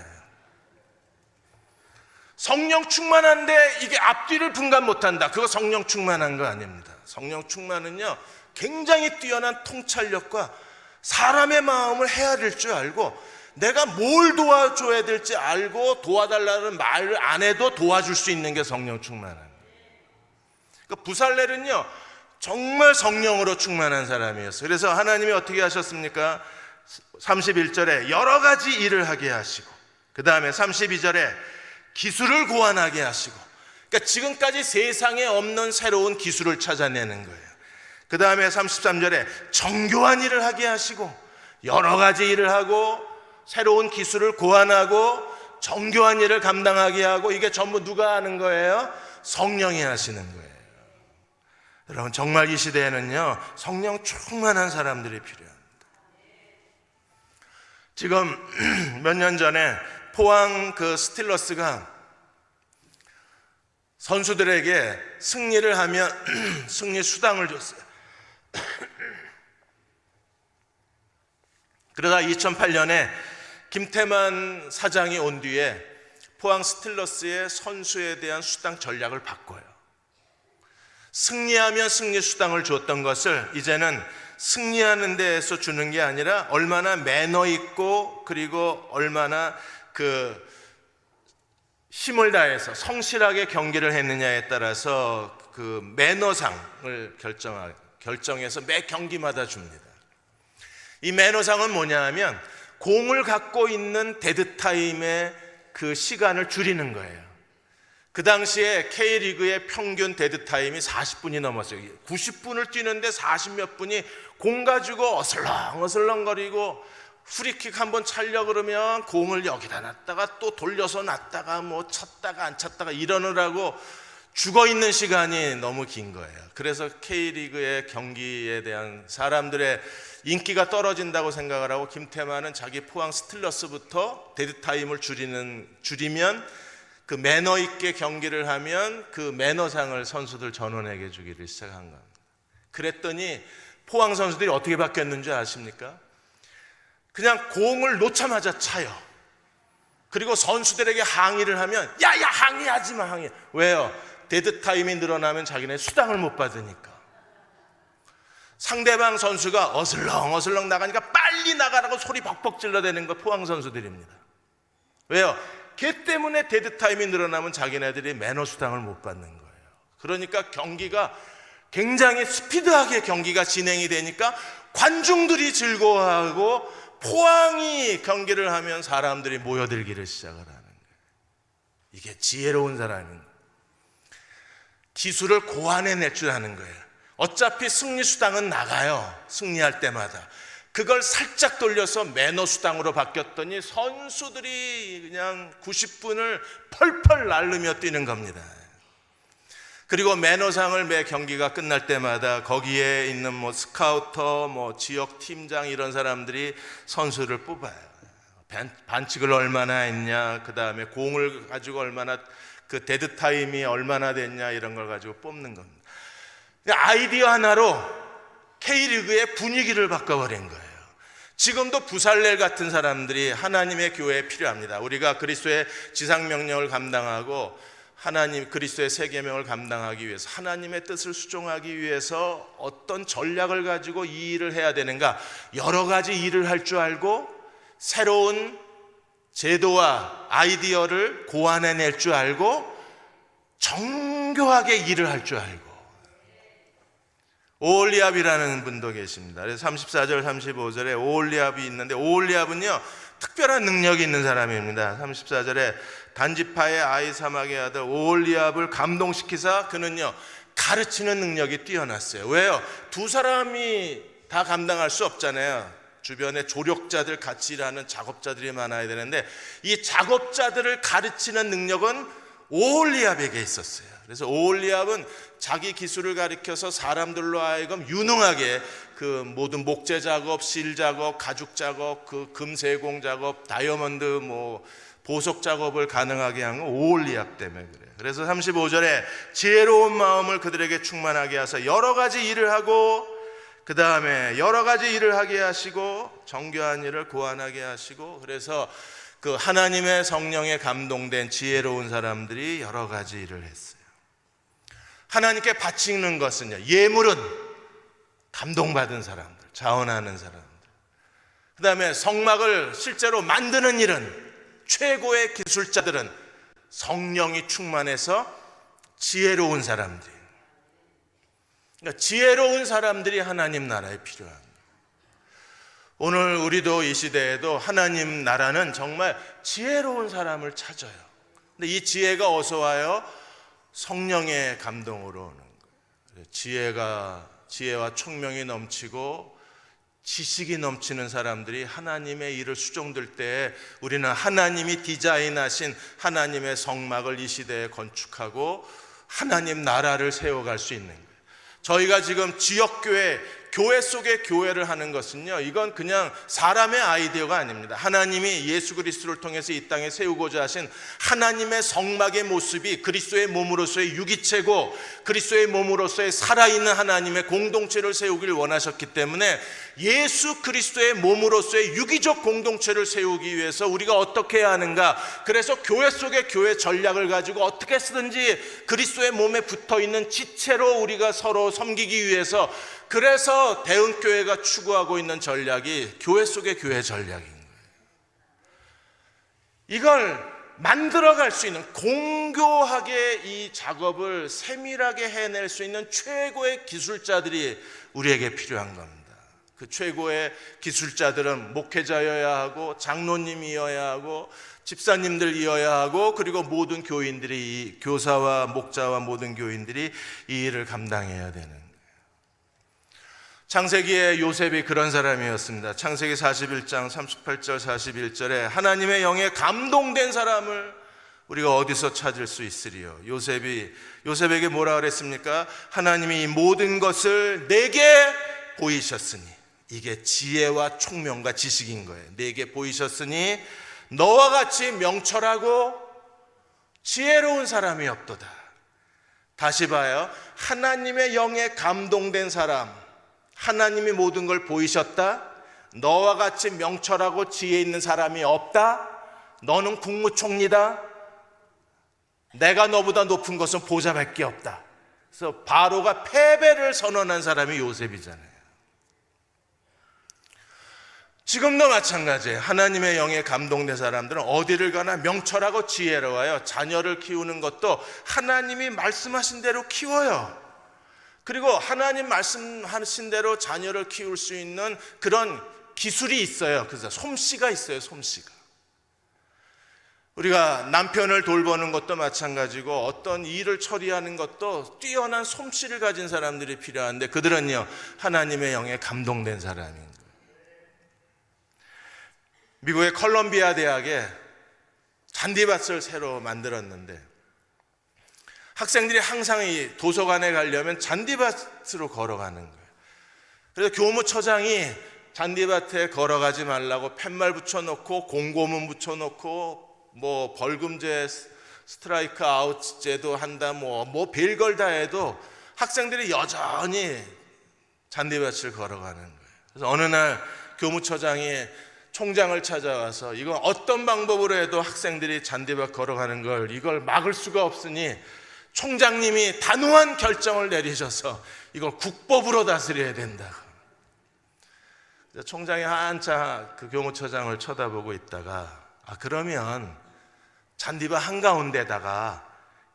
성령 충만한데 이게 앞뒤를 분간 못한다. 그거 성령 충만한 거 아닙니다. 성령 충만은요, 굉장히 뛰어난 통찰력과 사람의 마음을 헤아릴 줄 알고 내가 뭘 도와줘야 될지 알고 도와달라는 말을 안 해도 도와줄 수 있는 게 성령 충만한 거예요. 그러니까 부살렐은요, 정말 성령으로 충만한 사람이었어요. 그래서 하나님이 어떻게 하셨습니까? 31절에 여러 가지 일을 하게 하시고, 그 다음에 32절에 기술을 고안하게 하시고, 그러니까 지금까지 세상에 없는 새로운 기술을 찾아내는 거예요. 그 다음에 33절에 정교한 일을 하게 하시고, 여러 가지 일을 하고 새로운 기술을 고안하고 정교한 일을 감당하게 하고, 이게 전부 누가 하는 거예요? 성령이 하시는 거예요. 여러분, 정말 이 시대에는요, 성령 충만한 사람들이 필요합니다. 지금 몇 년 전에 포항 그 스틸러스가 선수들에게 승리를 하면 승리 수당을 줬어요. 그러다 2008년에 김태만 사장이 온 뒤에 포항 스틸러스의 선수에 대한 수당 전략을 바꿔요. 승리하면 승리 수당을 줬던 것을 이제는 승리하는 데에서 주는 게 아니라 얼마나 매너 있고 그리고 얼마나 그 힘을 다해서 성실하게 경기를 했느냐에 따라서 그 매너상을 결정해서 매 경기마다 줍니다. 이 매너상은 뭐냐 하면 공을 갖고 있는 데드타임의 그 시간을 줄이는 거예요. 그 당시에 K리그의 평균 데드타임이 40분이 넘었어요. 90분을 뛰는데 40몇 분이 공 가지고 어슬렁어슬렁거리고, 프리킥 한번 차려고 그러면 공을 여기다 놨다가 또 돌려서 놨다가 뭐 쳤다가 안 쳤다가 이러느라고 죽어있는 시간이 너무 긴 거예요. 그래서 K리그의 경기에 대한 사람들의 인기가 떨어진다고 생각을 하고, 김태만은 자기 포항 스틸러스부터 데드타임을 줄이면 그 매너 있게 경기를 하면 그 매너상을 선수들 전원에게 주기를 시작한 겁니다. 그랬더니 포항 선수들이 어떻게 바뀌었는지 아십니까? 그냥 공을 놓자마자 차요. 그리고 선수들에게 항의를 하면 야야 항의하지 마, 항의. 왜요? 데드타임이 늘어나면 자기네 수당을 못 받으니까. 상대방 선수가 어슬렁어슬렁 나가니까 빨리 나가라고 소리 벅벅 질러대는 거 포항 선수들입니다. 왜요? 걔 때문에 데드타임이 늘어나면 자기네들이 매너 수당을 못 받는 거예요. 그러니까 경기가 굉장히 스피드하게 경기가 진행이 되니까 관중들이 즐거워하고 포항이 경기를 하면 사람들이 모여들기를 시작을 하는 거예요. 이게 지혜로운 사람입니다. 기술을 고안해낼 줄 아는 거예요. 어차피 승리 수당은 나가요. 승리할 때마다. 그걸 살짝 돌려서 매너 수당으로 바뀌었더니 선수들이 그냥 90분을 펄펄 날르며 뛰는 겁니다. 그리고 매너상을 매 경기가 끝날 때마다 거기에 있는 뭐 스카우터, 뭐 지역 팀장 이런 사람들이 선수를 뽑아요. 반칙을 얼마나 했냐, 그 다음에 공을 가지고 얼마나 그 데드 타임이 얼마나 됐냐 이런 걸 가지고 뽑는 겁니다. 아이디어 하나로 K리그의 분위기를 바꿔버린 거예요. 지금도 부살렐 같은 사람들이 하나님의 교회에 필요합니다. 우리가 그리스도의 지상명령을 감당하고 하나님 그리스도의 세계명을 감당하기 위해서, 하나님의 뜻을 수종하기 위해서 어떤 전략을 가지고 이 일을 해야 되는가, 여러 가지 일을 할 줄 알고 새로운 제도와 아이디어를 고안해낼 줄 알고 정교하게 일을 할 줄 알고. 오홀리압이라는 분도 계십니다. 그래서 34절 35절에 오홀리압이 있는데, 오홀리압은요 특별한 능력이 있는 사람입니다. 34절에 단지파의 아히사막의 아들 오홀리압을 감동시키사 그는요 가르치는 능력이 뛰어났어요. 왜요? 두 사람이 다 감당할 수 없잖아요. 주변에 조력자들, 같이 일하는 작업자들이 많아야 되는데 이 작업자들을 가르치는 능력은 오홀리압에게 있었어요. 그래서 오홀리압은 자기 기술을 가르쳐서 사람들로 하여금 유능하게 그 모든 목재 작업, 실 작업, 가죽 작업, 그 금세공 작업, 다이아몬드 뭐 보석 작업을 가능하게 한 건 오홀리압 때문에 그래요. 그래서 35절에 지혜로운 마음을 그들에게 충만하게 하사 여러 가지 일을 하고, 그 다음에 여러 가지 일을 하게 하시고 정교한 일을 고안하게 하시고, 그래서 그 하나님의 성령에 감동된 지혜로운 사람들이 여러 가지 일을 했어요. 하나님께 바치는 것은요, 예물은 감동받은 사람들, 자원하는 사람들. 그 다음에 성막을 실제로 만드는 일은 최고의 기술자들은 성령이 충만해서 지혜로운 사람들. 그러니까 지혜로운 사람들이 하나님 나라에 필요합니다. 오늘 우리도 이 시대에도 하나님 나라는 정말 지혜로운 사람을 찾아요. 근데 이 지혜가 어디서 와요? 성령의 감동으로 오는 거예요. 지혜와 총명이 넘치고 지식이 넘치는 사람들이 하나님의 일을 수종들 때 우리는 하나님이 디자인하신 하나님의 성막을 이 시대에 건축하고 하나님 나라를 세워갈 수 있는 거예요. 저희가 지금 지역교회, 교회 속의 교회를 하는 것은요, 이건 그냥 사람의 아이디어가 아닙니다. 하나님이 예수 그리스도를 통해서 이 땅에 세우고자 하신 하나님의 성막의 모습이 그리스도의 몸으로서의 유기체고 그리스도의 몸으로서의 살아있는 하나님의 공동체를 세우길 원하셨기 때문에 예수 그리스도의 몸으로서의 유기적 공동체를 세우기 위해서 우리가 어떻게 해야 하는가, 그래서 교회 속의 교회 전략을 가지고 어떻게 쓰든지 그리스도의 몸에 붙어있는 지체로 우리가 서로 섬기기 위해서, 그래서 대흥교회가 추구하고 있는 전략이 교회 속의 교회 전략인 거예요. 이걸 만들어갈 수 있는, 공교하게 이 작업을 세밀하게 해낼 수 있는 최고의 기술자들이 우리에게 필요한 겁니다. 그 최고의 기술자들은 목회자여야 하고 장로님이어야 하고 집사님들이어야 하고, 그리고 모든 교인들이, 교사와 목자와 모든 교인들이 이 일을 감당해야 되는 거예요. 창세기의 요셉이 그런 사람이었습니다. 창세기 41장 38절 41절에 하나님의 영에 감동된 사람을 우리가 어디서 찾을 수 있으리요? 요셉에게 뭐라 그랬습니까? 하나님이 이 모든 것을 내게 보이셨으니, 이게 지혜와 총명과 지식인 거예요. 내게 보이셨으니 너와 같이 명철하고 지혜로운 사람이 없도다. 다시 봐요. 하나님의 영에 감동된 사람, 하나님이 모든 걸 보이셨다. 너와 같이 명철하고 지혜 있는 사람이 없다. 너는 국무총리다. 내가 너보다 높은 것은 보좌밖에 없다. 그래서 바로가 패배를 선언한 사람이 요셉이잖아요. 지금도 마찬가지예요. 하나님의 영에 감동된 사람들은 어디를 가나 명철하고 지혜로워요. 자녀를 키우는 것도 하나님이 말씀하신 대로 키워요. 그리고 하나님 말씀하신 대로 자녀를 키울 수 있는 그런 기술이 있어요. 그래서 솜씨가 있어요. 솜씨가. 우리가 남편을 돌보는 것도 마찬가지고 어떤 일을 처리하는 것도 뛰어난 솜씨를 가진 사람들이 필요한데, 그들은요, 하나님의 영에 감동된 사람인 거예요. 미국의 컬럼비아 대학에 잔디밭을 새로 만들었는데, 학생들이 항상 이 도서관에 가려면 잔디밭으로 걸어가는 거예요. 그래서 교무처장이 잔디밭에 걸어가지 말라고 팻말 붙여놓고 공고문 붙여놓고 뭐 벌금제, 스트라이크 아웃제도 한다, 뭐 별걸 다 해도 학생들이 여전히 잔디밭을 걸어가는 거예요. 그래서 어느 날 교무처장이 총장을 찾아와서 이건 어떤 방법으로 해도 학생들이 잔디밭 걸어가는 걸 이걸 막을 수가 없으니 총장님이 단호한 결정을 내리셔서 이걸 국법으로 다스려야 된다. 총장이 한참 그 교무처장을 쳐다보고 있다가 그러면 잔디밭 한가운데다가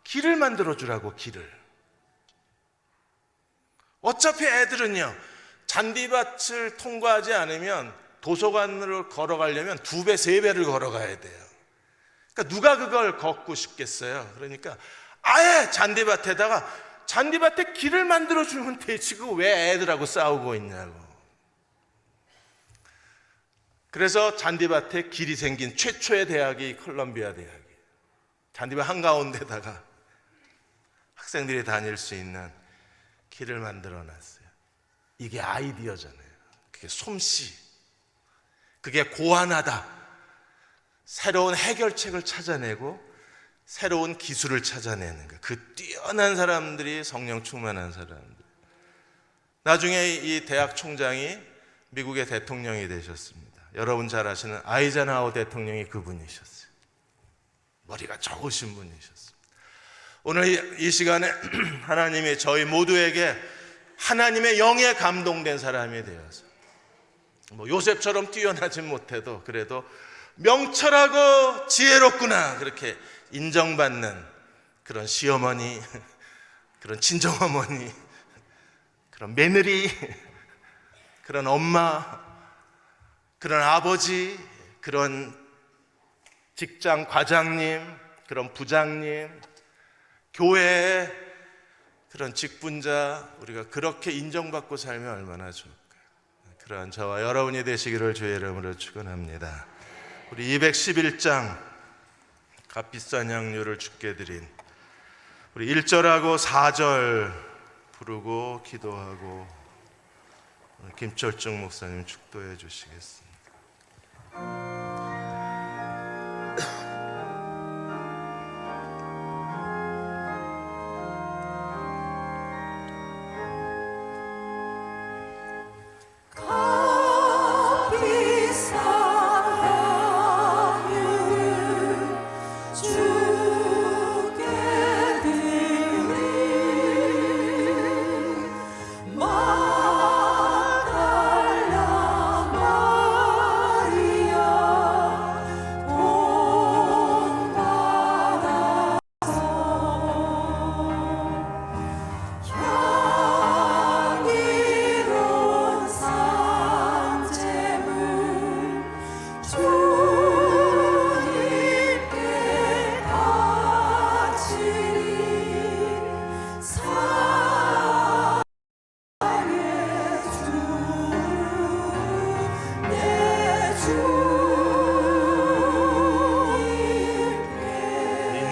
길을 만들어 주라고. 길을. 어차피 애들은요 잔디밭을 통과하지 않으면 도서관으로 걸어가려면 2배, 3배를 걸어가야 돼요. 그러니까 누가 그걸 걷고 싶겠어요. 그러니까 아예 잔디밭에 길을 만들어주면 되지, 그거 왜 애들하고 싸우고 있냐고. 그래서 잔디밭에 길이 생긴 최초의 대학이 컬럼비아 대학이에요. 잔디밭 한가운데다가 학생들이 다닐 수 있는 길을 만들어 놨어요. 이게 아이디어잖아요. 그게 솜씨, 그게 고안하다. 새로운 해결책을 찾아내고 새로운 기술을 찾아내는 거. 그 뛰어난 사람들이 성령 충만한 사람들. 나중에 이 대학 총장이 미국의 대통령이 되셨습니다. 여러분 잘 아시는 아이젠하워 대통령이 그분이셨어요. 머리가 좋으신 분이셨어요. 오늘 이 시간에 하나님이 저희 모두에게 하나님의 영에 감동된 사람이 되어서 요셉처럼 뛰어나진 못해도 그래도 명철하고 지혜롭구나 그렇게 인정받는 그런 시어머니, 그런 친정어머니, 그런 며느리, 그런 엄마, 그런 아버지, 그런 직장 과장님, 그런 부장님, 교회의 그런 직분자, 우리가 그렇게 인정받고 살면 얼마나 좋을까요? 그러한 저와 여러분이 되시기를 주의 이름으로 축원합니다. 우리 211장 값비싼 향유를 주께 드린 우리 1절하고 4절 부르고 기도하고 김철중 목사님 축도해 주시겠습니다.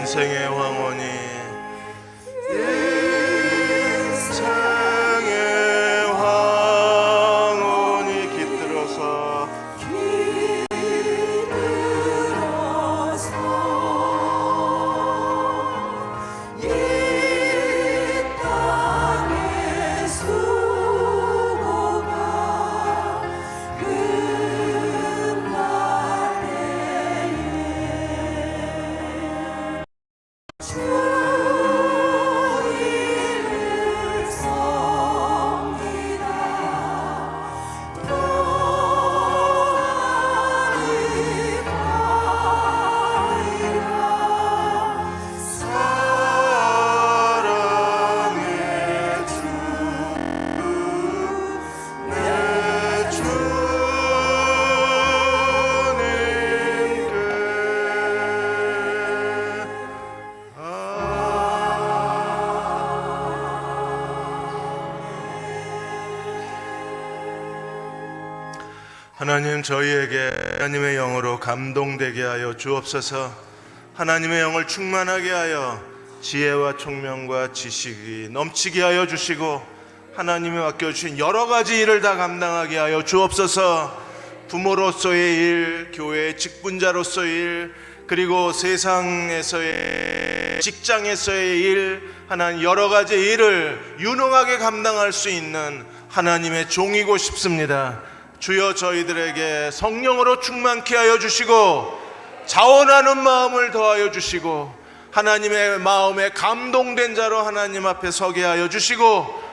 인생의 황혼이 인생의 황혼이 깃들어서 이 땅의 수고가 끝날 때에 주 이름을 섬기다 평안히 가리라. 사랑의 주 내 하나님, 저희에게 하나님의 영으로 감동되게 하여 주옵소서. 하나님의 영을 충만하게 하여 지혜와 총명과 지식이 넘치게 하여 주시고 하나님이 맡겨주신 여러 가지 일을 다 감당하게 하여 주옵소서. 부모로서의 일, 교회의 직분자로서의 일, 그리고 세상에서의 직장에서의 일, 하나님 여러 가지 일을 유능하게 감당할 수 있는 하나님의 종이고 싶습니다. 주여, 저희들에게 성령으로 충만케 하여 주시고 자원하는 마음을 더하여 주시고 하나님의 마음에 감동된 자로 하나님 앞에 서게 하여 주시고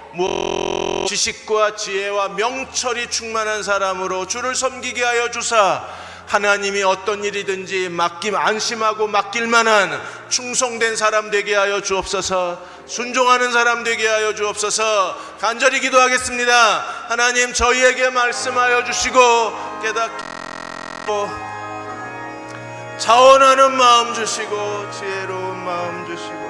지식과 지혜와 명철이 충만한 사람으로 주를 섬기게 하여 주사 하나님이 어떤 일이든지 안심하고 맡길 만한 충성된 사람 되게 하여 주옵소서. 순종하는 사람 되게 하여 주옵소서. 간절히 기도하겠습니다. 하나님, 저희에게 말씀하여 주시고 깨닫고 자원하는 마음 주시고 지혜로운 마음 주시고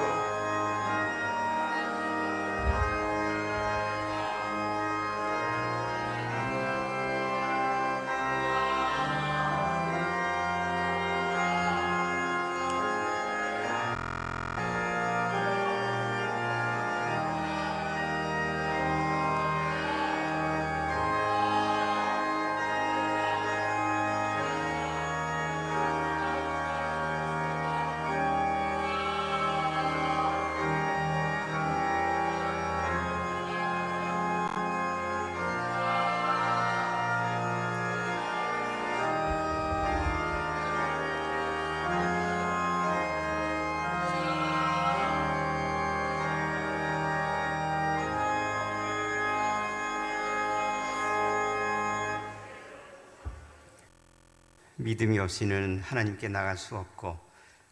믿음이 없이는 하나님께 나갈 수 없고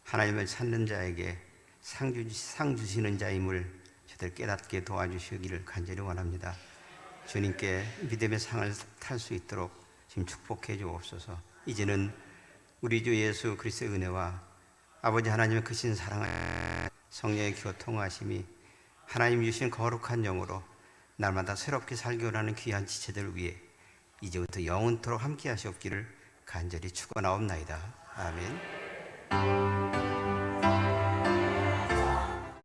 하나님을 찾는 자에게 상 주시는 자임을 저들 깨닫게 도와주시기를 간절히 원합니다. 주님께 믿음의 상을 탈 수 있도록 지금 축복해 주옵소서. 이제는 우리 주 예수 그리스도의 은혜와 아버지 하나님의 크신 사랑을 성령의 교통하심이 하나님 주신 거룩한 영으로 날마다 새롭게 살기 원하는 귀한 지체들 위해 이제부터 영원토록 함께 하시옵기를 간절히 축원하옵나이다. 아멘.